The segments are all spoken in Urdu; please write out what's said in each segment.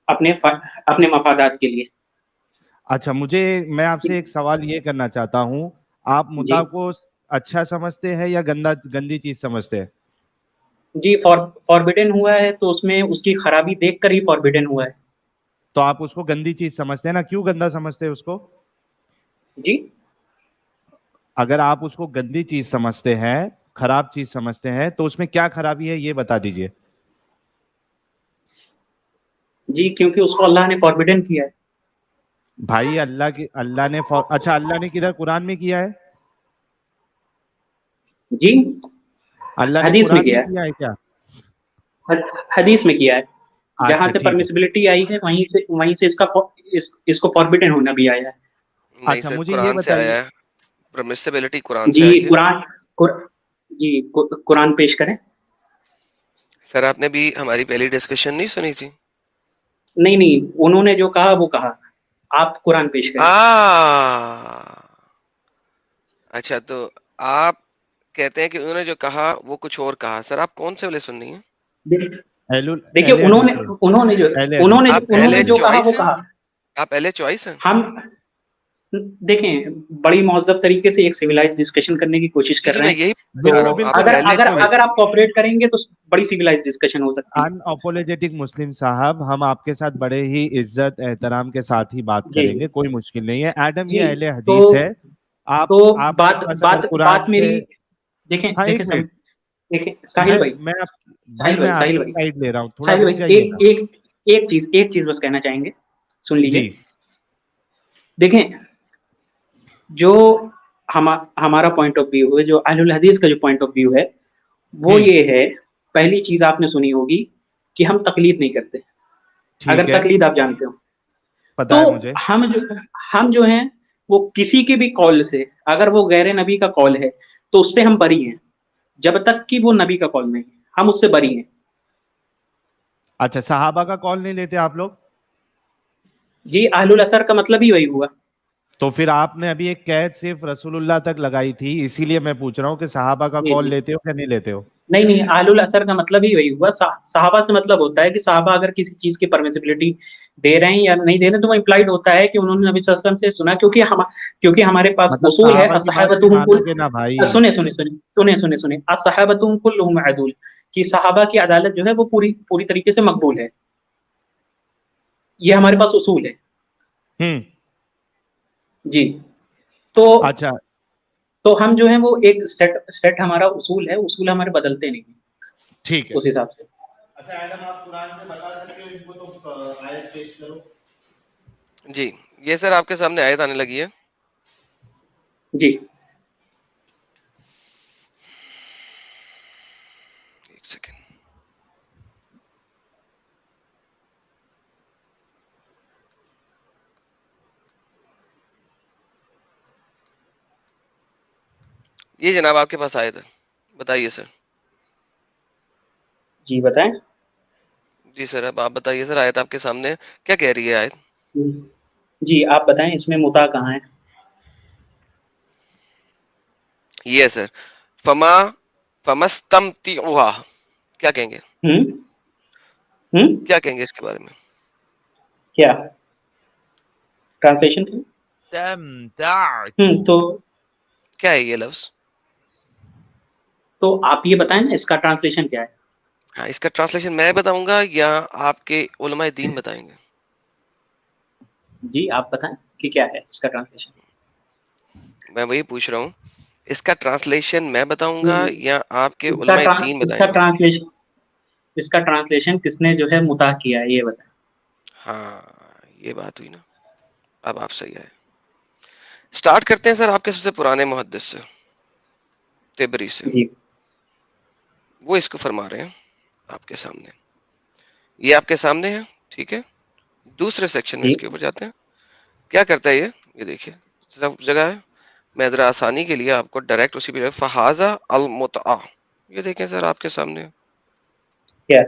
اپنے مفادات کے لیے. اچھا میں آپ سے ایک سوال یہ کرنا چاہتا ہوں, آپ متاع کو اچھا سمجھتے ہیں یا گندی چیز سمجھتے ہیں؟ جی فاربیڈن ہوا ہے تو اس میں اس کی خرابی دیکھ کر ہی فاربیڈن ہوا ہے. تو آپ اس کو گندی چیز سمجھتے ہیں نا, کیوں گندا سمجھتے ہیں اس کو؟ جی اگر آپ اس کو گندی چیز سمجھتے ہیں, خراب چیز سمجھتے ہیں, تو اس میں کیا خرابی ہے یہ بتا دیجئے. جی کیونکہ اس کو اللہ نے فاربیڈن کیا ہے. بھائی اللہ نے اچھا اللہ نے کدھر قرآن میں کیا ہے؟ جی اللہ نے حدیث میں قرآن میں کیا کیا ہے کیا؟ ہے, حدیث میں کیا ہے. جہاں اچھا سے ٹھیک ہے. پرمیسبلٹی آئی ہے وہیں سے اس کو فاربیڈن ہونا بھی آیا ہے. نہیں اچھا سر, مجھے یہ قرآن سے بتائیے. آیا ہے, پرمیسیبلٹی قرآن سے جی آئی ہے. جی قرآن پیش کریں. سر آپ نے بھی ہماری پہلی ڈسکشن نہیں سنی تھی؟ نہیں انہوں نے جو کہا وہ کہا, آپ قرآن پیش کریں. اچھا تو آپ کہتے ہیں کہ انہوں نے جو کہا وہ کچھ اور کہا. سر آپ کون سے والے سننی ہیں؟ دیکھیے اہل حدیث سے. اہل حدیث. آپ انہوں اہل نے جو کہا وہ چوائس ہیں؟ کہا. آپ اہل چوائس ہیں؟ ہم دیکھیں بڑی مہذب طریقے سے ایک سیولائز ڈسکشن کرنے کی کوشش جی کر جی رہے میں ہیں, یہی تو بتا رہا ہوں, آپ بالکل اہل چوائس. اگر آپ کوآپریٹ کریں گے تو بڑی سیولائز ڈسکشن ہو سکتی ہے. ان اپولوجیٹک مسلم صاحب, ہم آپ کے ساتھ بڑے ہی عزت احترام کے ساتھ ہی بات جی کریں گے, کوئی مشکل نہیں ہے. ایڈم جی یہ اہل تو حدیث ہے. تو آپ کے پاس اگر قرآن بات سے. میری دیکھیں ہاں دیکھیں ایک منٹ, دیکھیں ساحل بھائی, میں آپ کی سائڈ لے رہا ہوں, تھوڑا ساحل رک بھائی جائیے گا. ایک چیز بس کہنا چاہیں گے, سن لیجئے. جی دیکھیں جو ہمارا پوائنٹ آف ویو ہے, جو اہل الحدیث کا جو پوائنٹ آف ویو ہے وہ یہ ہے, پہلی چیز آپ نے سنی ہوگی کہ ہم تقلید نہیں کرتے. ٹھیک اگر ہے, تقلید آپ جانتے ہو پتا تو ہے مجھے. ہم جو ہیں وہ کسی کے بھی قول سے, اگر وہ غیر نبی کا قول ہے تو اس سے ہم بری ہیں, جب تک کہ وہ نبی کا قول نہیں, ہم اس سے بری ہیں. اچھا صحابہ کا کال نہیں لیتے آپ لوگ؟ جی اہل الاثر کا مطلب ہی وہی ہوا. تو پھر آپ نے ابھی ایک قید صرف رسول اللہ تک لگائی تھی, اسی لیے میں پوچھ رہا ہوں کہ صحابہ کا جی کال جی لیتے ہو کہ نہیں لیتے ہو؟ نہیں اہل الاثر کا مطلب ہی وہی ہوا. صحابہ سے مطلب ہوتا ہے کہ صحابہ اگر کسی چیز کی پرمیسبلٹی دے رہے ہیں یا نہیں دے رہے تو وہ امپلائڈ ہوتا ہے کہ انہوں نے نبی صلی اللہ علیہ وسلم سے سنا, کیونکہ ہمارے پاس مطلب اصول ہے. صحابہ کی بات بھی مانو گے نا بھائی؟ سنیں الصحابۃ کلھم عدول, کہ صحابہ کی عدالت جو ہے وہ پوری طریقے سے مقبول ہے. یہ ہمارے پاس اصول ہے. جی اچھا تو ہم جو ہیں وہ ایک سیٹ ہمارا اصول ہے, اصول ہمارے بدلتے نہیں ہیں ٹھیک ہے. اس حساب سے. اچھا ایڈم آپ قرآن سے بتا سکتے ہو ان کو, تو آیت پیش کرو. جی یہ سر آپ کے سامنے آیت آنے لگی ہے. جی ایک سیکنڈ. یہ جناب آپ کے پاس آیت ہے, بتائیے سر. جی بتائیں. جی سر اب آپ بتائیے سر, آیت آپ کے سامنے کیا کہہ رہی ہے آیت؟ جی آپ بتائیں اس میں متاع کہاں ہے. یہ سر فمستمتعوا, کیا کہیں گے؟ کیا کہیں گے اس کے بارے میں؟ کیا ٹرانسلیشن تو کیا ہے یہ لفظ؟ تو آپ یہ بتائیں نا اس کا ٹرانسلیشن کیا ہے. ہاں اس کا ٹرانسلیشن میں بتاؤں گا یا آپ کے علماء دین بتائیں گے؟ جی آپ بتائیں کہ کیا ہے اس کا ٹرانسلیشن. میں وہی پوچھ رہا ہوں, اس کا ٹرانسلیشن میں بتاؤں گا یا آپ کے اس کا علماء دین اس بتائیں کا گے؟ ٹرانسلیشن اس کا ٹرانسلیشن کس نے جو ہے متاع کیا ہے یہ بتائیں. ہاں یہ بات ہوئی نا, اب آپ صحیح آئے. سٹارٹ کرتے ہیں سر آپ کے سب سے پرانے محدث سے, تبری سے. جی وہ اس کو فرما رہے ہیں آپ کے سامنے, یہ آپ کے سامنے ہے. ٹھیک ہے, دوسرے سیکشن میں جی اس کے اوپر جاتے ہیں. کیا کرتا ہے یہ دیکھیے سب جگہ ہے. میں ذرا آسانی کے لیے آپ کو ڈائریکٹ اسی پہ فہذا المتع, یہ دیکھیں سر آپ کے سامنے کیا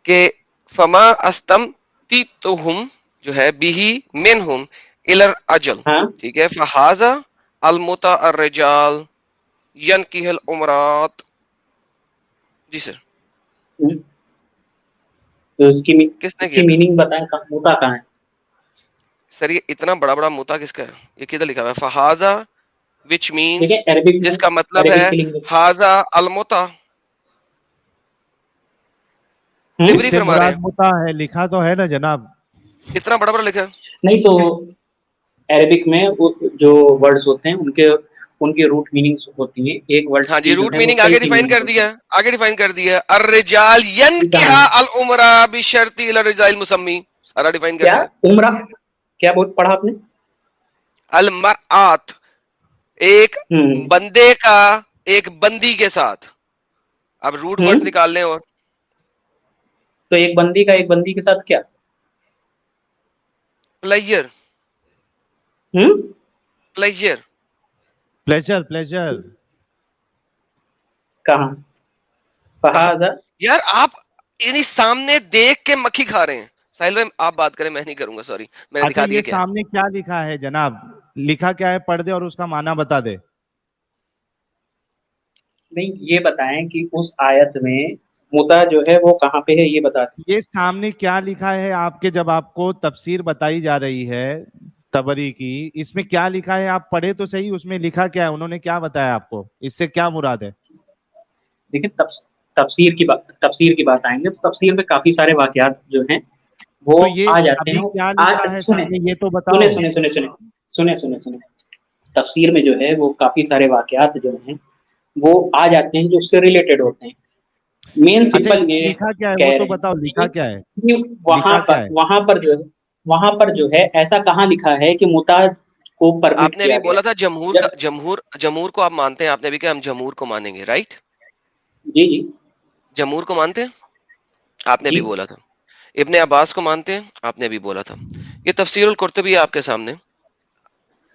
کہ فما استمتعتم جو ہے بھی منہم الی الاجل. ہاں ٹھیک ہے, فہذا المتع الرجال ینکح الامرات. جی سر. تو اس کس نے کی کیا تھا میننگ بتائیں, موتا کہاں ہے؟ سر؟ یہ اتنا بڑا بڑا متا کس کا ہے؟ یہ کدھر لکھا ہوا ہے؟ فہذا which means, دیکھیں عربک میں, جس کا مطلب ہے عربک کی لینگویج. ہاذا المتا. اس تبری سے فرما رہے مراد ہیں متا ہے, لکھا تو ہے نا جناب. اتنا بڑا بڑا لکھا ہے. نہیں تو عربک میں جو ورڈز ہوتے ہیں ان کی روٹ میننگز ہوتی ہیں, ایک ورڈز ہاں جی, کی جو روٹ ہے وہ میننگ کئی آگے کی ڈیفائن میننگ کر ہوتی دیا ہے. ہے, آگے ڈیفائن کر دیا ہے. الرجال یہ کہاں ينكح ہے؟ الامراء بشرط الرجال المسمی, سارا ڈیفائن کر کیا دیا. عمرہ, کیا پڑھا آپ نے؟ المرآت, ایک ہوں بندے کا ایک بندی کے ساتھ. اب روٹ ہوں ورڈز نکال لیں. اور تو ایک بندی کا ایک بندی کے ساتھ کیا؟ پلیجر, ہوں پلیجر. Pleasure, pleasure. کہاں؟ کہاں فہذا. یار آپ یعنی سامنے دیکھ کے مکھی کھا رہے ہیں. ساحل بھائی آپ بات کریں, میں نہیں کروں گا, سوری, میں نے اچھا دکھا یہ دیا کیا ہے. سامنے کیا لکھا ہے جناب, لکھا کیا ہے پڑھ دے اور اس کا معنی بتا دے. نہیں یہ بتائیں کہ اس آیت میں متا جو ہے وہ کہاں پہ ہے, یہ بتا دیں. یہ سامنے کیا لکھا ہے آپ کے, جب آپ کو تفسیر بتائی جا رہی ہے تبری کی, اس میں کیا لکھا ہے آپ پڑھے تو صحیح, اس میں لکھا کیا ہے, انہوں نے کیا بتایا آپ کو, اس سے کیا مراد ہے. دیکھیں تفسیر کی بات آئیں گے تو تفسیر میں کافی سارے واقعات جو ہیں وہ تو یہ آ جاتے ابھی ہیں. کیا لکھا ہے سنیں سامنے یہ تو سنیں بتاؤ. سنیں سنیں سنیں سنیں سنیں تفسیر میں جو ہے وہ کافی سارے واقعات جو ہیں وہ آ جاتے ہیں جو اس سے ریلیٹڈ ہوتے ہیں. مین اچھا سمپل یہ لکھا کیا ہے کہہ وہ تو رہے بتاؤ, ہیں لکھا کیا ہے, کہ لکھا کیا ہے. وہاں پر جو ہے ایسا کہاں لکھا ہے کہ متا کو آپ پرمٹ نے ابھی کیا گیا بولا تھا جمہور کا, جب. جمہور کو آپ مانتے ہیں, آپ نے ابھی کہا ہم جمہور کو مانیں گے, رائٹ؟ جی جی جمہور کو مانتے ہیں, آپ نے جی ابھی بولا تھا. ابن عباس کو مانتے ہیں, آپ نے ابھی بولا تھا. یہ تفسیر القرطبی ہے آپ کے سامنے,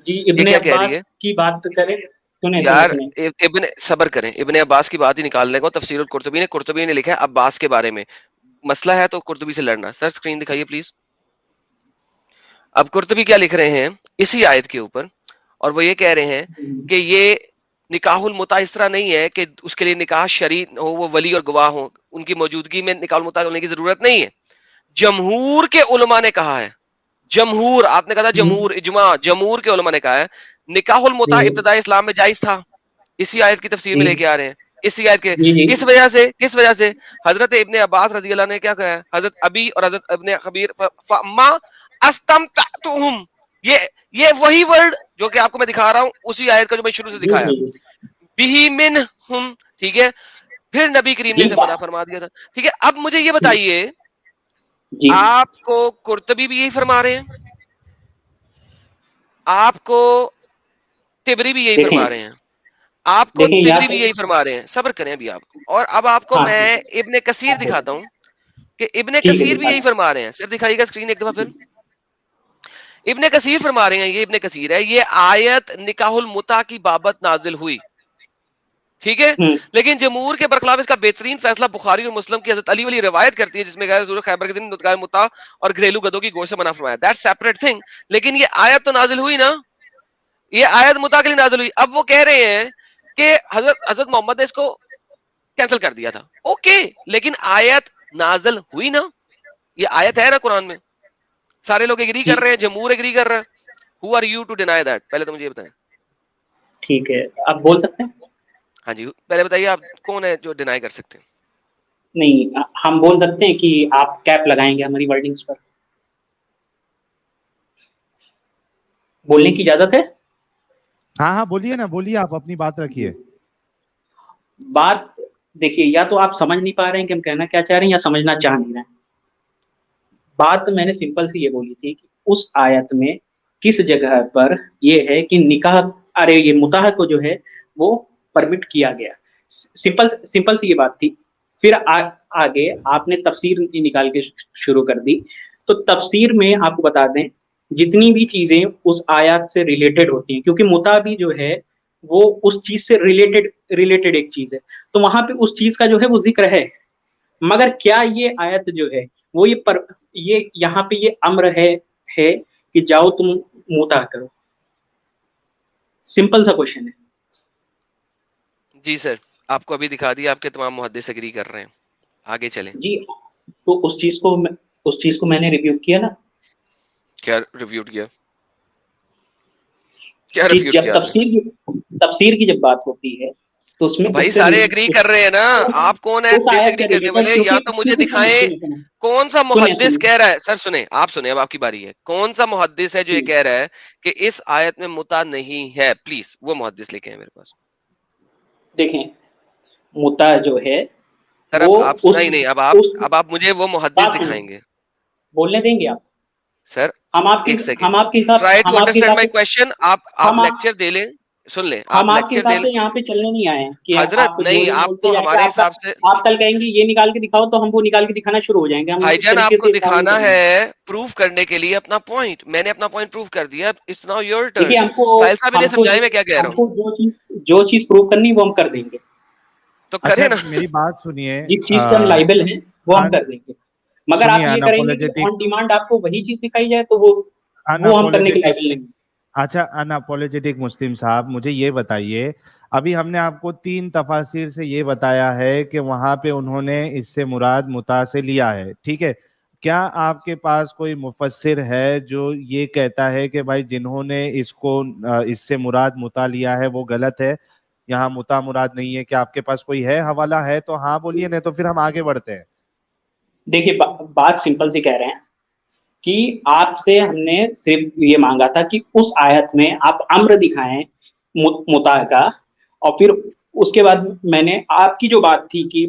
جی یہ ابن کیا کہہ رہی عباس ہے کی بات کریں. سنیں سنیں یار؟ سنیں ابن صبر کریں, ابن عباس کی بات ہی نکالنے کو تفسیر القرطبی قرطبی نے لکھا ہے عباس کے بارے میں. مسئلہ ہے تو قرطبی سے لڑنا. سر اسکرین دکھائیے پلیز. اب قرطبی کیا لکھ رہے ہیں اسی آیت کے اوپر, اور وہ یہ کہہ رہے ہیں کہ یہ نکاح المتا اس طرح نہیں ہے کہ اس کے لیے نکاح شرعی ہو, وہ ولی اور گواہ ہو, ان کی موجودگی میں نکاح المتا ہونے کی ضرورت نہیں ہے. جمہور کے علماء نے کہا ہے, جمہور, آپ نے کہا تھا جمہور, اجماع, جمہور کے علماء نے کہا ہے نکاح المتا جی ابتدائی اسلام میں جائز تھا. اسی آیت کی تفسیر میں جی لے کے آ رہے ہیں. اسی آیت کے جی جی کس وجہ سے حضرت ابن عباس رضی اللہ نے کیا کہا ہے, حضرت ابی اور حضرت ابن خبیر فما استمتعتم, یہ وہی ورڈ جو کہ آپ کو میں دکھا رہا ہوں, اسی آیت کا جو میں شروع سے جی دکھایا, جی بہی منہم, ٹھیک ہے. پھر نبی کریم نے جی اسے منع فرما دیا تھا. ٹھیک ہے, اب مجھے یہ بتائیے, جی آپ کو قرطبی بھی یہی فرما رہے ہیں, آپ کو تبری بھی یہی دیکھیں فرما رہے ہیں, آپ کو دیکھیں یا تبری تو بھی یہی فرما رہے ہیں. صبر کریں ابھی آپ. اور اب آپ کو ہاں میں ابن کثیر آپ دکھاتا ہوں کہ ابن ٹھیک ہے کثیر بھی دکھا یہی دیں. فرما رہے ہیں. صرف دکھائیے گا اسکرین ایک دفعہ. پھر ابن کثیر فرما رہے ہیں, یہ ابن کثیر ہے, یہ آیت نکاح المتا کی بابت نازل ہوئی, ٹھیک ہے. ہوں لیکن جمہور کے برخلاف اس کا بہترین فیصلہ بخاری اور مسلم کی حضرت علی والی روایت کرتی ہے, جس میں ظہور خیبر کے دن نطقہ متا اور گھریلو گدوں کی گوشت سے منع فرمایا. That's separate thing. لیکن یہ آیت تو نازل ہوئی نا, یہ آیت متا کے لیے نازل ہوئی. اب وہ کہہ رہے ہیں کہ حضرت محمد نے اس کو کینسل کر دیا تھا. اوکے, لیکن آیت نازل ہوئی نا, یہ آیت ہے نا قرآن میں, سارے لوگ ایگری کر ٹھیک رہے ہیں, جمہور ایگری کر رہا ہے. Who are you to deny that? پہلے تو مجھے یہ بتائیں. ٹھیک ہے, آپ بول سکتے ہیں. ہاں جی, پہلے بتائیے آپ کون ہے جو ڈینائی کر سکتے ہیں. نہیں ہم بول سکتے ہیں کہ آپ کیپ لگائیں گے ہماری ورڈنگز پر, بولنے کی اجازت ہے. ہاں ہاں بولیے نا, بولیے, آپ اپنی بات رکھیے. بات دیکھیے, یا تو آپ سمجھ نہیں پا رہے ہیں کہ ہم کہنا کیا چاہ رہے ہیں, یا سمجھنا چاہ نہیں رہے ہیں. بات میں نے سمپل سی یہ بولی تھی کہ اس آیت میں کس جگہ پر یہ ہے کہ نکاح, ارے یہ متاح کو جو ہے وہ پرمٹ کیا گیا. سمپل سی یہ بات تھی. پھر آگے آپ نے تفسیر نکال کے شروع کر دی. تو تفسیر میں آپ کو بتا دیں جتنی بھی چیزیں اس آیات سے ریلیٹڈ ہوتی ہیں, کیونکہ متا بھی جو ہے وہ اس چیز سے ریلیٹڈ ایک چیز ہے, تو وہاں پہ اس چیز کا جو ہے وہ ذکر ہے. مگر کیا یہ آیت جو ہے وہ یہ یہاں پہ یہ امر ہے کہ جاؤ تم متا کرو. سمپل سا کوشچن ہے. جی سر, آپ کو ابھی دکھا دیا, آپ کے تمام محدث اگری کر رہے ہیں. آگے چلیں. جی تو اس چیز کو میں نے ریویو کیا نا. کیا ریویو کیا؟ کیا کہ ریویو جب کیا آپ نے؟ تفسیر کی جب بات ہوتی ہے تو اس میں بھائی سارے اگری کر رہے ہیں نا، آپ کون ہے اس ڈس آیت ایگری سے کرنے ریلیٹڈ، والے؟ یا تو مجھے دکھائیں کون سا محدث کہہ رہا ہے. سر سنیں، آپ سنیں، اب آپ کی باری ہے. کون سا محدث ہے جو یہ کہہ رہا ہے کہ اس آیت میں متع نہیں ہے؟ پلیز وہ محدث لے کے ہیں میرے پاس. دیکھیں متع جو ہے سر وہ اب آپ اس نہیں نہیں اب آپ مجھے وہ محدث بات دکھائیں گے. بولنے دیں گے آپ. سر ہم آپ ایک سیکنڈ، کے حساب ٹرائی ٹو انڈرسٹینڈ حساب مائی سے کوشچن. آپ ہم لیکچر دے لیں، سن لیں، ہم آپ آپ کے لیکچر دے حساب لیں. سے یہاں پہ چلنے نہیں آئے ہیں کہ حضرت آپ جو نہیں، جو آپ بولتے کو جائیں گے. ہمارے حساب سے آپ کل کہیں گے یہ نکال کے دکھاؤ تو ہم وہ نکال کے دکھانا شروع ہو جائیں گے. ہم بھائی اس جان طریقے آپ کو سے کام نہیں دکھانا کریں گے. ہے پروف کرنے کے لیے اپنا پوائنٹ. میں نے اپنا پوائنٹ پروف کر دیا. It's now your turn. دیکھیے ساحل صاحب انہیں سمجھائیں میں کیا کہہ رہا ہوں. جو چیز پروو کرنی وہ ہم کر دیں گے. تو اچھا کریں نا. میری بات سنیے، جس چیز سے ہم لائبل ہیں وہ ہم کر دیں گے. مگر سنیے آپ یہ کریں گے کہ آن ڈیمانڈ آپ کو وہی چیز دکھائی جائے تو وہ ہم کرنے کے لائبل نہیں. اچھا اناپولوجیٹک مسلم صاحب، مجھے یہ بتائیے، ابھی ہم نے آپ کو 3 تفاسیر سے یہ بتایا ہے کہ وہاں پہ انہوں نے اس سے مراد متع سے لیا ہے، ٹھیک ہے. کیا آپ کے پاس کوئی مفسر ہے جو یہ کہتا ہے کہ بھائی جنہوں نے اس سے مراد متع لیا ہے وہ غلط ہے، یہاں متع مراد نہیں ہے؟ کیا آپ کے پاس کوئی ہے، حوالہ ہے تو ہاں بولیے، نہیں تو پھر ہم آگے بڑھتے ہیں. دیکھیے بات سمپل سی کہہ رہے ہیں کہ آپ سے ہم نے صرف یہ مانگا تھا کہ اس آیت میں آپ امر دکھائیں متع کا. اور پھر اس کے بعد میں نے آپ کی جو بات تھی کہ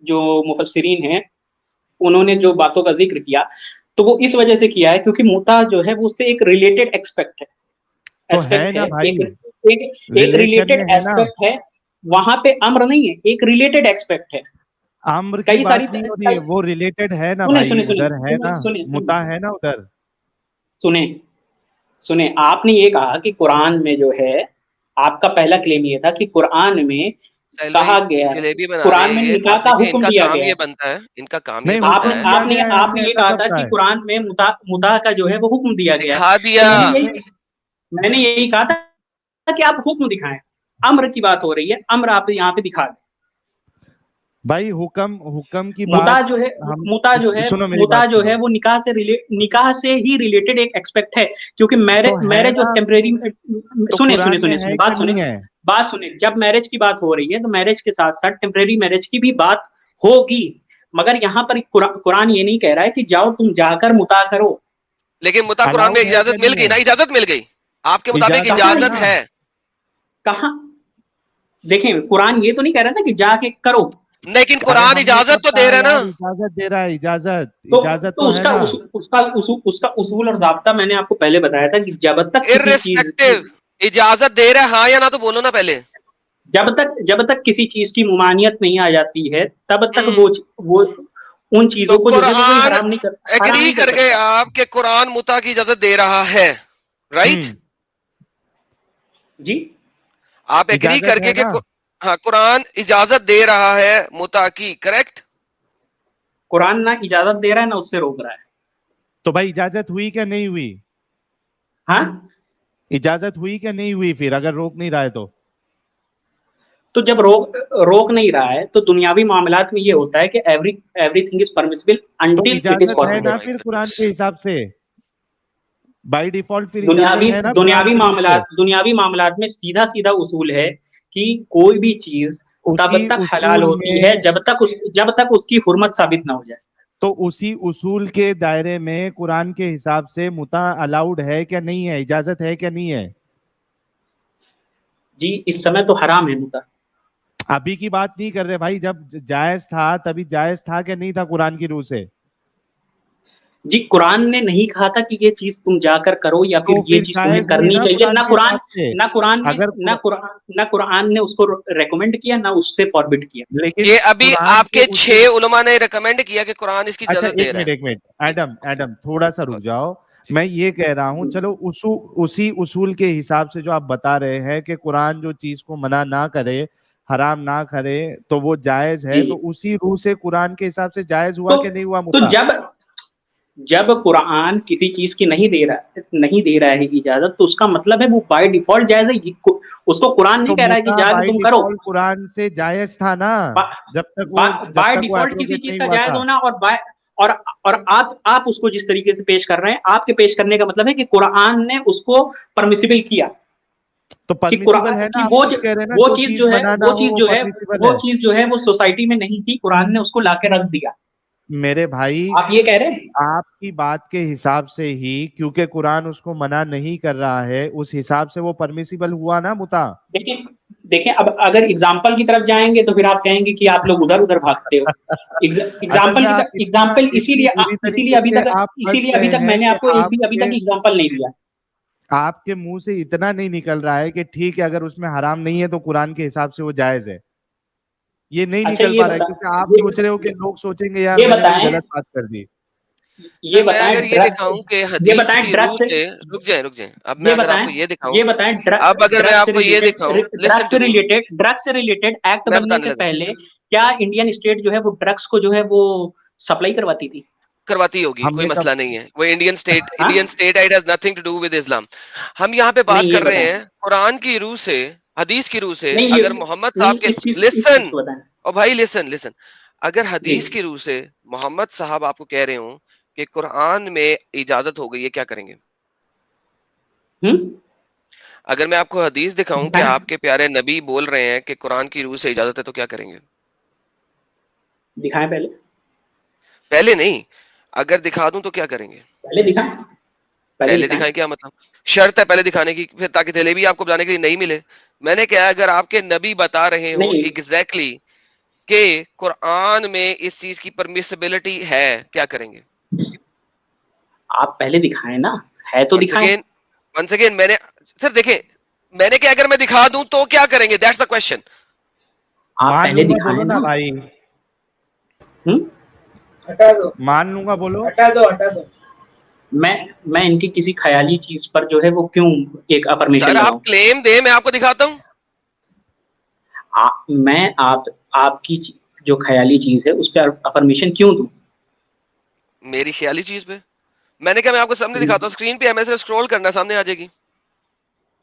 جو مفسرین ہیں انہوں نے جو باتوں کا ذکر کیا تو وہ اس وجہ سے کیا ہے کیونکہ متع جو ہے وہ اس سے ایک ریلیٹڈ تو ہے ایسپیکٹ نا ہے. بھائی، ایک ریلیشن ریلیٹڈ میں ہے نا. ایسپیکٹ ہے. وہاں پہ امر نہیں ہے، ایک ریلیٹڈ ایسپیکٹ ہے. امر کی کئی ساری بات نہیں ہو رہی ہے، وہ ریلیٹڈ ہے نا بھائی، ادھر ہے نا، متع ہے نا ادھر. سنیں آپ نے یہ کہا کہ قرآن میں جو ہے، آپ کا پہلا کلیم یہ تھا کہ قرآن میں ساحل بھائی کہا گیا ہے، جلیبی بنا رہے قرآن ہیں میں یہ. نکاح آپ کا دیکھیں ان حکم کا دیا کام گیا یہ ہے. بنتا ہے، ان کا کام یہ نہیں، بنتا ہے. حکم دیا گیا ہے، آپ ہم نے نے یہ ایسا کہا کب تھا کہا کہ ہے؟ قرآن میں متع کا جو ہے وہ حکم دیا گیا ہے. دکھا دیا. تو میں نے یہی کہا تھا کہ آپ حکم دکھائیں. امر کی بات ہو رہی ہے، امر آپ یہاں پہ دکھا دیں. بھائی حکم کی متع بات، جو ہے ہم سنو میری متع بات جو سنو. ہے وہ نکاح سے ہی ریلیٹڈ ایک ایکسپیکٹ ہے. کیونکہ تو ہے میرج اور نا، ٹیمپریری تو قرآن میں ہے کہ نہیں ہے؟ بات سنیں. جب میرج کی بات ہو رہی ہے تو میرج کے ساتھ ساتھ ٹیمپریری میرج کی بھی بات ہوگی. مگر یہاں پر قرآن یہ نہیں کہہ رہا ہے کہ جاؤ تم جا کر متع کرو. لیکن متع قرآن میں الاؤڈ ہے کہ اجازت مل نہیں گئی ہے؟ نا، اجازت مل گئی آپ کے مطابق اجازت نا. ہے. کہاں؟ دیکھیں قرآن یہ تو نہیں کہہ رہا نا کہ جا کے کرو. لیکن ارے قرآن ہم نے اجازت کب تو دے کہا رہا ہے نا. یار، اجازت دے رہا ہے، اجازت تو تو ہے نا. اس کا اصول اور ضابطہ میں نے آپ کو پہلے بتایا تھا کہ جب تک کسی چیز ارریسپیکٹو اجازت دے رہا ہے ہاں یا نہ تو بولو نا پہلے. جب تک کسی چیز کی ممانعت نہیں آ جاتی ہے تب تک وہ ان تو چیزوں کو جو ہے وہ کوئی قرآن حرام ایگری نہیں کر کر گئے سکتا. آپ کہ قرآن متع کی اجازت دے رہا ہے، رائٹ؟ جی آپ ایگری کر اجازت کے ہے کہ نا. ہاں قرآن اجازت دے رہا ہے متع کی، کریکٹ؟ قرآن نہ اجازت دے رہا ہے نہ اس سے روک رہا ہے. تو بھائی اجازت ہوئی کہ نہیں ہوئی؟ ہاں اجازت ہوئی کہ نہیں ہوئی پھر اگر روک نہیں رہا ہے تو جب روک نہیں رہا ہے تو دنیاوی معاملات میں یہ ہوتا ہے کہ ایوری تھنگ از پرمیسبل تو انٹل اٹ از اجازت ہے نا فاربڈن. پھر قرآن کے حساب سے بائی ڈیفالٹ پھر اجازت ہے نا قرآن کے روح سے. دنیاوی معاملات میں سیدھا اصول ہے کہ کوئی بھی چیز تب اسی تک حلال اصول ہوتی ہے میں، جب تک اس کی حرمت ثابت نہ ہو جائے. تو اسی اصول کے دائرے میں قرآن کے حساب سے متع الاؤڈ ہے کہ نہیں ہے، اجازت ہے کہ نہیں ہے؟ جی اس سمے تو حرام ہے متع. ابھی کی بات نہیں کر رہے بھائی، جب جائز تھا تبھی جائز تھا کہ نہیں تھا قرآن کی روح سے؟ جی قرآن نے نہیں کہا تھا کہ یہ چیز تم جا کر کرو یا تو پھر یہ چیز تمہیں جائز ہوئی کرنی نا چاہیے. کے حساب سے. اگر نہ قرآن نے اس کو ریکمینڈ کیا نہ اس سے فاربٹ کیا. لیکن یہ ابھی قرآن آپ کے اصول، 6 علماء نے ریکمینڈ کیا کہ قرآن اس کی اچھا اجازت دے رہا ہے. ایک منٹ ایڈم تھوڑا سا رک جاؤ. میں یہ کہہ رہا ہوں چلو اسی اصول کے حساب سے جو آپ بتا رہے ہیں کہ قرآن جو چیز کو منع نہ کرے، حرام نہ کرے تو وہ جائز ہے، تو اسی روح سے قرآن کے حساب سے جائز ہوا کہ نہیں ہوا تو متع؟ جب قرآن کسی چیز کی نہیں دے رہا ہے اجازت تو اس کا مطلب ہے وہ بائی ڈیفالٹ جائز ہے. اس کو قرآن نہیں کہہ رہا ہے کہ جا کے تم کرو. قرآن سے جائز تھا نا, جب تک بائی ڈیفالٹ کسی چیز کا جائز ہونا, اور آپ اس کو جس طریقے سے پیش کر رہے ہیں, آپ کے پیش کرنے کا مطلب ہے کہ قرآن نے اس کو پرمیسیبل کیا. تو پرمیسیبل ہے نا, وہ چیز جو ہے وہ سوسائٹی میں نہیں تھی, قرآن نے اس کو لا کے رکھ دیا. میرے بھائی آپ یہ کہہ رہے ہیں, آپ کی بات کے حساب سے ہی, کیونکہ قرآن اس کو منع نہیں کر رہا ہے, اس حساب سے وہ پرمیسیبل ہوا نا متا. دیکھیں اب اگر اگزامپل کی طرف جائیں گے تو پھر آپ کہیں گے کہ آپ لوگ ادھر ادھر بھاگتے ہو. ایگزامپل اسی لیے ابھی تک میں نے آپ کو ایک بھی ابھی تک ایگزامپل نہیں دیا. آپ کے منہ سے اتنا نہیں نکل رہا ہے کہ ٹھیک ہے اگر اس میں حرام نہیں ہے تو قرآن کے حساب سے وہ جائز ہے, یہ نہیں نکل پا رہا ہے, کیونکہ آپ سوچ رہے ہو کہ لوگ سوچیں گے یار میں نے کوئی غلط بات کر دی. یہ بتائیں, اگر یہ دکھاؤں کہ حدیث کی روح سے, رک جائیں, اب میں اگر آپ کو یہ دکھاؤں, اب اگر میں آپ کو یہ دکھاؤں, ڈرگ سے ریلیٹڈ ایکٹ بننے سے پہلے کیا انڈین اسٹیٹ جو ہے وہ ڈرگس کو جو ہے وہ سپلائی کرواتی تھی؟ کرواتی ہوگی, کوئی مسئلہ نہیں ہے. وہ Indian state it has nothing to do with Islam. ہم یہاں پہ بات کر رہے ہیں قرآن کی روح سے, حدیث کی روح سے. اگر محمد صاحب کے لسن, اور بھائی لسن, اگر حدیث کی روح سے محمد صاحب آپ کو کہہ رہے ہوں کہ قرآن میں اجازت ہو گئی ہے, کیا کریں گے؟ اگر میں آپ کو حدیث دکھاؤں کہ آپ کے پیارے نبی بول رہے ہیں کہ قرآن کی روح سے اجازت ہے, تو کیا کریں گے؟ دکھائیں پہلے نہیں, اگر دکھا دوں تو کیا کریں گے؟ پہلے دکھائیں کیا مطلب؟ شرط ہے پہلے دکھانے کی, پھر تاکہ جلیبی آپ کو بلانے کے لیے نہیں ملے. میں نے کہا اگر آپ کے نبی بتا رہے ہو ایگزیکٹلی کہ قرآن میں اس چیز کی پرمیسیبلٹی ہے, کیا کریں گے؟ آپ پہلے دکھائیں نا, ہے تو دکھائیں. ونس اگین میں نے سر دیکھیں, میں نے کہا اگر میں دکھا دوں تو کیا کریں گے, دیٹس دا کوسچن. آپ پہلے دکھائیں نا بھائی, مان لوں گا, بولو. ہٹا دو. میں ان کی کسی خیالی چیز پر جو ہے وہ کیوں ایک افرمیشن سر لگاؤں؟ آپ کلیم دیں, میں آپ کو دکھاتا ہوں. میں آپ کی جو خیالی چیز ہے اس پہ افرمیشن کیوں دوں؟ میری خیالی چیز پہ میں نے کہا میں آپ کو سامنے دکھاتا ہوں, اسکرین پہ ہے, اسکرول کرنا, سامنے آ جائے گی.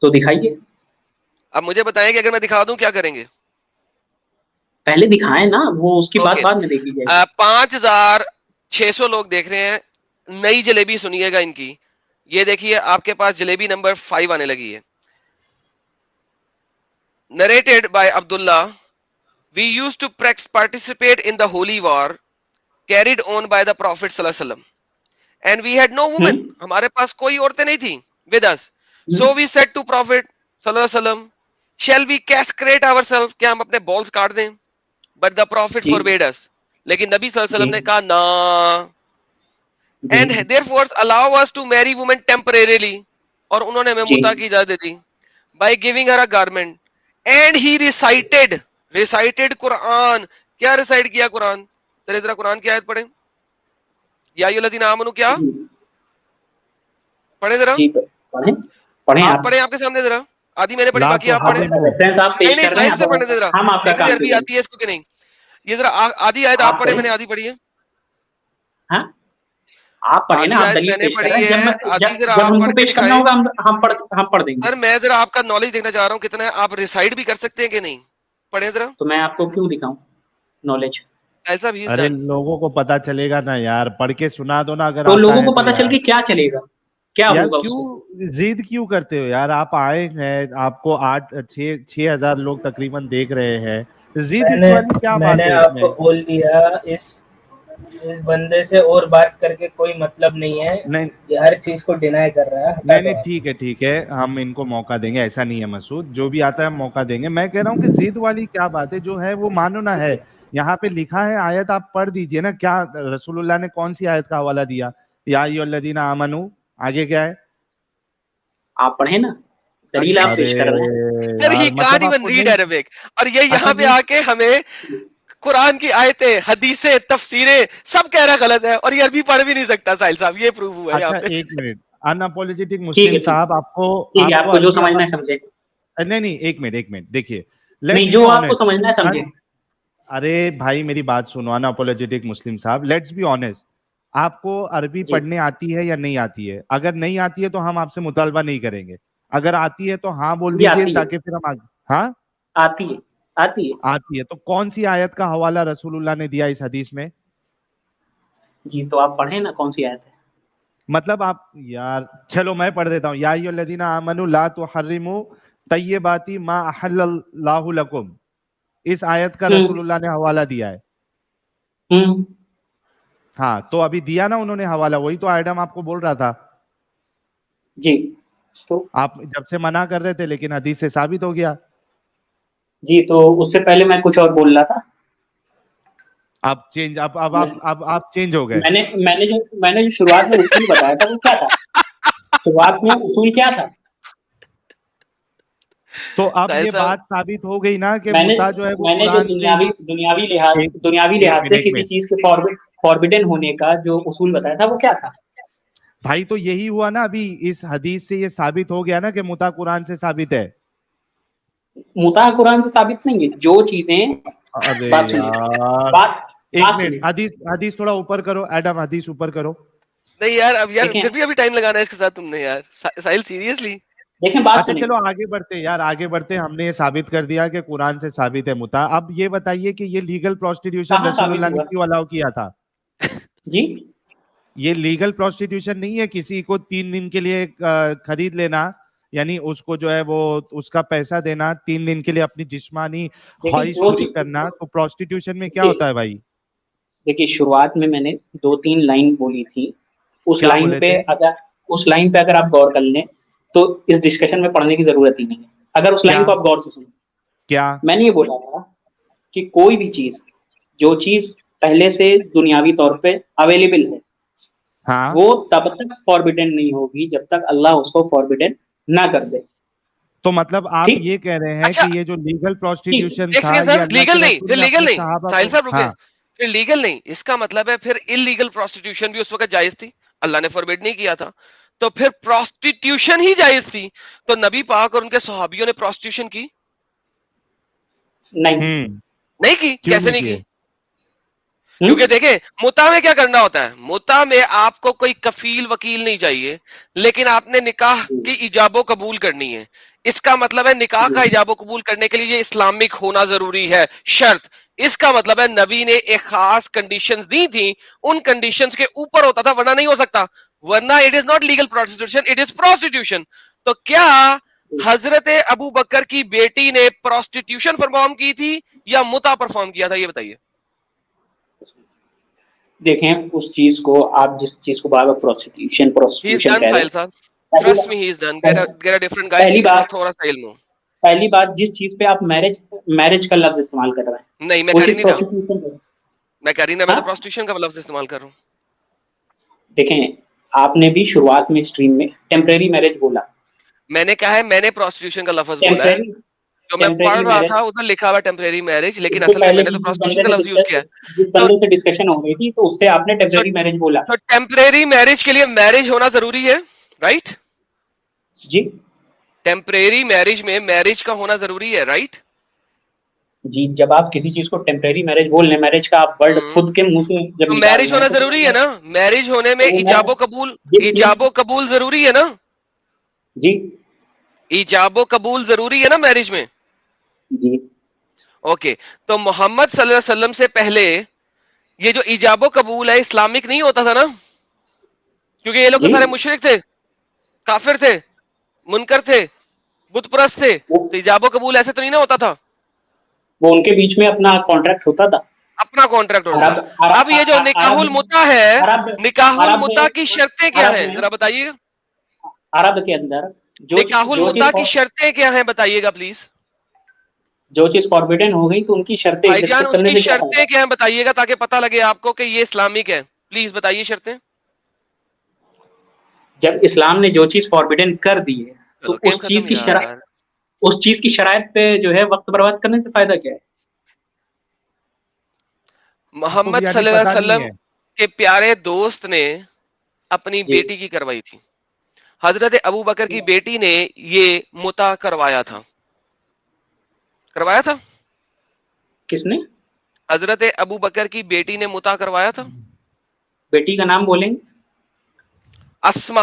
تو دکھائیے. اب مجھے بتائیں کہ اگر میں دکھا دوں کیا کریں گے؟ پہلے دکھائیں نا, وہ اس کی بات بعد میں دیکھی جائے. 5600 لوگ دیکھ رہے ہیں. نئی جلیبی سنیے گا ان کی, یہ دیکھیے آپ کے پاس جلیبی نمبر 5 آنے لگی ہے. Narrated by Abdullah, we used to participate in the holy war carried on by the Prophet sallallahu alaihi wasallam, and we had no women. ہمارے پاس کوئی عورتیں نہیں تھیں with us. So we said to Prophet sallallahu alaihi wasallam, shall we castrate ourselves, کیا ہم اپنے balls کاٹ دیں؟ But the Prophet forbade us. لیکن نبی صلی اللہ علیہ وسلم نے کہا نا, and therefore allow us to marry women temporarily, اور انہوں نے ہمیں متع کی اجازت دی by giving her a garment. And he recited قرآن. کیا ریسائٹ کیا قرآن؟ سر ذرا قرآن کی آیت پڑھیں. یا ایھا الذین آمنوا, کیا پڑھیں ذرا, آپ پڑھیں, آپ کے سامنے ذرا. آدھی میں نے پڑھی, باقی آپ پڑھیں. نہیں سائز سے پڑھنے دے ذرا, دیکھیں عربی آتی ہے اس کو کہ نہیں. یہ ذرا آدھی آیت آپ پڑھیں, میں نے آدھی پڑھی ہے. آپ پڑھیں نا, آدھی میں نے پڑھی ہے, آدھی ذرا آپ پڑھ کے دکھائیں. ہم پڑھ دیں گے. سر میں ذرا آپ کا نالج دیکھنا چاہ رہا ہوں کتنا ہے, آپ ریسائٹ بھی کر سکتے ہیں کہ نہیں, پڑھیں ذرا. تو میں آپ کو کیوں دکھاؤں نالج؟ ارے لوگوں کو پتا چلے گا نا یار, پڑھ کے سنا دو نا. اگر تو لوگوں کو پتا چل کے کیا چلے گا, کیا ہوگا؟ کیوں ضد کیوں کرتے ہو یار؟ آپ آئے ہیں, آپ کو 6,000 لوگ تقریباً دیکھ رہے ہیں, ضد کیا بات ہے؟ میں نے آپ کو بول دیا, اس بندے سے اور بات کر کے کوئی مطلب نہیں ہے. نہیں, یہ ہر چیز کو ڈینائی کر رہا ہے. نہیں ٹھیک ہے, ہم ان کو موقع دیں گے, ایسا نہیں ہے مسعود, جو بھی آتا ہے ہم موقع دیں گے. میں کہہ رہا ہوں کہ ضد والی کیا بات ہے, جو ہے وہ مانو نہ ہے. یہاں پہ لکھا ہے, آیت آپ پڑھ دیجئے نا. کیا رسول اللہ نے کون سی آیت کا حوالہ دیا؟ یا ایھا الذین آمنوا, آگے کیا ہے آپ پڑھیں نا, دلیل آپ پیش کر رہے ہیں. Sir he can't even read Arabic, اور یہ یہاں پہ آ کے ہمیں قرآن کی آیتیں, حدیثیں, تفسیریں سب کہہ رہا غلط ہے, اور یہ عربی پڑھ بھی نہیں سکتا. ساحل صاحب یہ پروف ہوا ہے یہاں پہ. ایک منٹ, اناپولوجیٹک مسلم صاحب, آپ کو جو سمجھنا ہے سمجھے. نہیں, ایک منٹ دیکھیے, نہیں جو آپ کو سمجھنا ہے سمجھے. ارے بھائی میری بات سنو, اناپولوجیٹک مسلم صاحب, لیٹس بی آنیسٹ. آپ کو عربی پڑھنے آتی ہے یا نہیں آتی ہے؟ اگر نہیں آتی ہے تو ہم آپ سے مطالبہ نہیں کریں گے. اگر آتی ہے تو ہاں بول جی آتی دیجیے ہے، تاکہ پھر ہم آگے. ہاں آتی ہے، آتی ہے. آتی ہے. تو کون سی آیت کا حوالہ رسول اللہ نے دیا اس حدیث میں؟ جی تو آپ پڑھیں نا کون سی آیت ہے. مطلب آپ یار چلو میں پڑھ دیتا ہوں. یا ایھا الذین آمنوا لا تحرموا طیبات ما احل اللہ لکم. اس آیت کا رسول اللہ نے حوالہ دیا ہے. ہوں ہاں تو ابھی دیا نا انہوں نے حوالہ, وہی تو ایڈم آپ کو بول رہا تھا. جی تو آپ جب سے منع کر رہے تھے لیکن حدیث سے ثابت ہو گیا. جی تو اس سے پہلے میں کچھ اور بول رہا تھا. آپ چینج اب آپ چینج ہو گئے. میں نے جو شروعات میں اصول بتایا تھا وہ کیا تھا؟ شروعات میں اصول کیا تھا؟ تو اب ساحل یہ صاحب بات ثابت ہو گئی نا کہ میں نے متا جو ہے وہ میں نے جو قرآن سے ہی. دنیاوی ایک لحاظ سے کسی منٹ چیز کے فاربیڈن ہونے کا جو اصول بتایا تھا وہ کیا تھا؟ بھائی تو یہی ہوا نا ابھی اس حدیث سے یہ ثابت ہو گیا نا کہ متا قرآن سے ثابت ہے. متا قرآن سے ثابت نہیں ہے. جو چیزیں ارے بات سنیے یار ایک بات منٹ, سنیے حدیث تھوڑا اوپر کرو ایڈم, حدیث اوپر کرو. نہیں یار, اب یار دیکھیں پھر بھی ابھی ٹائم لگانا ہے اس کے ساتھ تم نے یار. ساحل سیریسلی دیکھیں بات اچھا سنیں. چلو آگے بڑھتے یار, آگے بڑھتے. ہم نے یہ ثابت کر دیا کہ قرآن سے ثابت ہے متا. اب یہ بتائیے کہ یہ لیگل پروسٹیٹیوشن کہاں رسول ثابت اللہ نے ہوا؟ کیوں الاؤ کیا تھا؟ جی یہ لیگل پروسٹیٹیوشن نہیں ہے کسی کو 3 دن کے لیے خرید لینا, یعنی اس کو جو ہے وہ اس کا پیسہ دینا, 3 دن کے لیے اپنی جسمانی دیکھیں خواہش جو پوری چیز کرنا. تو پروسٹیٹیوشن میں کیا ہوتا ہے بھائی؟ دیکھیے شروعات میں نے 2-3 لائن بولی تھی. اس کیا لائن بولے پہ تھے؟ اگر آپ غور کر لیں تو اس ڈسکشن میں پڑھنے کی ضرورت ہی نہیں ہے, اگر اس لائن کیا کو آپ غور سے سنیں. کیا میں نے یہ بولا تھا کہ کوئی بھی چیز, جو چیز پہلے سے دنیاوی طور پہ اویلیبل ہے, ہاں وہ تب تک فاربیڈن نہیں ہوگی جب تک اللہ اس کو فاربیڈن نہ کر دے. تو مطلب آپ ٹھیک یہ کہہ رہے ہیں اچھا کہ یہ جو لیگل ٹھیک پروسٹیٹیوشن ایک تھا سیکنڈ یہ سر, اللہ لیگل کے نہیں, رسول پھر نے لیگل اپنے نہیں. صحابہ ساحل کو. صاحب رکے, ہاں پھر لیگل نہیں, اس کا مطلب ہے پھر انلیگل پروسٹیٹیوشن بھی اس وقت جائز تھی, اللہ نے فوربیڈ نہیں کیا تھا. تو پھر پروسٹیٹیوشن ہی جائز تھی, تو نبی پاک اور ان کے صحابیوں نے پروسٹیٹیوشن کی نہیں نہیں کی؟ کیوں کیسے نہیں نہیں کیے؟ کی؟ کیونکہ دیکھیں متا میں کیا کرنا ہوتا ہے, متا میں آپ کو کوئی کفیل وکیل نہیں چاہیے, لیکن آپ نے نکاح کی ایجاب و قبول کرنی ہے. اس کا مطلب ہے نکاح کا ایجاب و قبول کرنے کے لیے یہ اسلامک ہونا ضروری ہے, شرط. اس کا مطلب ہے نبی نے ایک خاص کنڈیشنز دی تھی, ان کنڈیشنز کے اوپر ہوتا تھا, ورنہ نہیں ہو سکتا. ورنہ it is not legal prostitution, it is prostitution. تو کیا حضرت ابو بکر کی بیٹی نے پروسٹیٹیوشن پرفارم کی تھی یا متا پرفارم کیا تھا, یہ بتائیے. دیکھیں اس چیز کو, آپ جس چیز کو بار بار He is پروسٹیٹیوشن done, کہہ رہے Sahil sir. Trust me, he is done. Get a different guy جس کے پاس تھوڑا سا علم ہو. پہلی بات جس چیز پہ آپ میرج کا لفظ استعمال کر رہے ہیں نہیں, میں وہ کر ہی چیز نہیں رہا. پروسٹیٹیوشن ہے. میں کر ہی نہیں, میں ہاں تو پروسٹیٹیوشن کا لفظ استعمال کر رہا ہوں. دیکھیں آپ نے بھی شروعات میں اسٹریم میں ٹیمپریری میرج بولا. میں نے کہا ہے, میں نے پروسٹیٹیوشن کا لفظ بولا ہے. ٹیمپریری جو میں پڑھ ٹیمپریری رہا میرج تھا ادھر لکھا ہوا ٹیمپریری میرج, اس لیکن سے اصل میں پہلے نے تو بھی پروسٹیٹیوشن کا لفظ یوز کیا ہے. جس تو بندے سے ڈسکشن ہو گئی تھی تو اس سے آپ نے ٹیمپریری میرج بولا. ٹیمپریری میرج کے لیے میرج ہونا ضروری ہے, رائٹ؟ جی ٹیمپریری میرج میں میرج کا ہونا ضروری ہے, رائٹ؟ جی جب آپ کسی چیز کو ٹیمپریری میرج بول رہے ہیں, میرج کا آپ ورڈ خود کے منہ سے جب تو نکال میرج رہے ہیں ہونا تو ضروری ہے نا, میرج ہونے میں ایجاب و قبول, ایجاب و قبول ضروری ہے نا, جی ایجاب و قبول ضروری ہے نا میرج میں. جی اوکے, تو محمد صلی اللہ علیہ وسلم سے پہلے یہ جو ایجاب و قبول ہے اسلامک نہیں ہوتا تھا نا, کیونکہ یہ لوگ تو جی سارے مشرک تھے, کافر تھے, منکر تھے, بت پرست تھے, تو ایجاب و قبول ایسے تو نہیں نہ ہوتا تھا. وہ ان کے بیچ میں اپنا کانٹریکٹ ہوتا تھا. اپنا کانٹریکٹ ہوتا عرب تھا. اب یہ جو نکاح المتا ہے, عرب نکاح عرب المتا کی شرطیں کیا عرب ہیں میں ذرا بتائیے گا. عرب کے اندر نکاح المتا کی شرطیں کیا ہیں بتائیے گا پلیز. جو چیز فاربیڈن ہو گئی تو ان کی شرطیں بھائی جان ڈسکس اس کرنے کی سے کیا شرطیں فائدہ. کیا ہیں بتائیے گا, تاکہ پتہ لگے آپ کو کہ یہ اسلامک ہے. پلیز بتائیے شرطیں. جب اسلام نے جو چیز فاربیڈن کر دی ہے چلو تو گیم اس ختم یار. چیز کی شرائط پہ جو ہے وقت برباد کرنے سے فائدہ کیا ہے. آپ کو بھی محمد یعنی صلی اللہ پتا علیہ نہیں وسلم ہے. کے پیارے دوست نے اپنی جی بیٹی کی کروائی تھی. حضرت ابو بکر کی بیٹی نے یہ متا کروایا تھا, کروایا تھا. کس نے؟ حضرت ابو بکر کی بیٹی نے متا کروایا تھا. بیٹی کا نام بولیں گے؟ اسما.